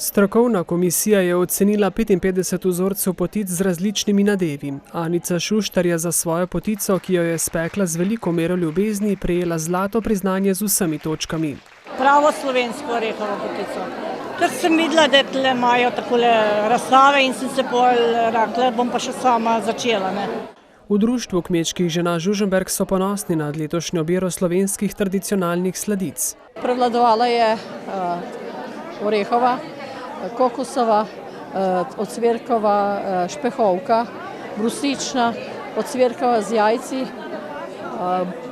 Strokovna komisija je ocenila 55 vzorcev potic z različnimi nadevi. Anica Šuštar je za svojo potico, ki jo je spekla z veliko mero ljubezni, prejela zlato priznanje z vsemi točkami. Pravo slovensko orehovo potico. Ker sem videla, da tle imajo takole razstave in sem se rekla, bom pa še sama začela. Ne? V Društvu kmečkih žena Žužemberk so ponosni nad letošnjo bero slovenskih tradicionalnih sladic. Prevladovala je orehova, kokosova, ocvirkova, špehovka, brusična, ocvirkova z jajci,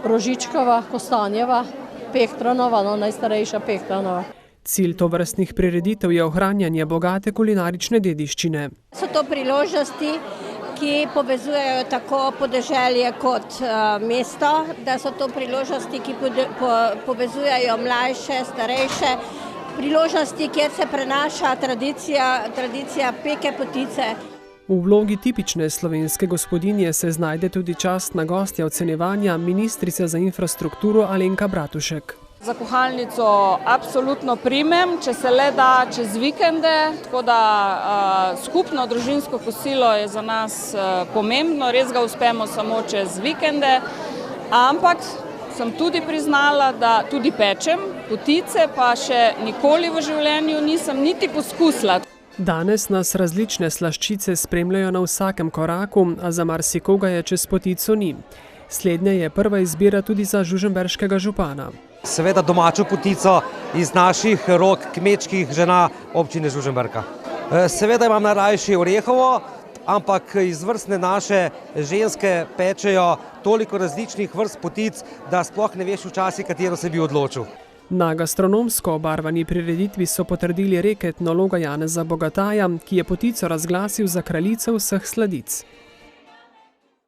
rožičkova, kostanjeva, pehtranova, najstarejša pehtranova. Cilj tovrstnih prireditev je ohranjanje bogate kulinarične dediščine. So to priložnosti, ki povezujejo tako podeželje kot mesto, da so to priložnosti, ki povezujejo mlajše, starejše, priložnosti, kjer se prenaša tradicija peke potice. V vlogi tipične slovenske gospodinje se znajde tudi častna gostja ocenjevanja, ministrica za infrastrukturo Alenka Bratušek. Za kuhalnico absolutno primem, če se le da čez vikende, tako da skupno družinsko kosilo je za nas pomembno, res ga uspemo samo čez vikende, ampak sem tudi priznala, da tudi pečem potice, pa še nikoli v življenju nisem niti poskusila. Danes nas različne slaščice spremljajo na vsakem koraku, a za marsikoga je čez potico ni. Slednja je prva izbira tudi za žužemberškega župana. Seveda domačo potico iz naših rok kmečkih žena občine Žužemberka. Seveda imam najrajši orehovo, ampak izvrstne naše ženske pečejo toliko različnih vrst potic, da sploh ne veš včasih, katero se bi odločil. Na gastronomsko obarvani prireditvi so potrdili rek etnologa Janeza Bogataja, ki je potico razglasil za kraljico vseh sladic.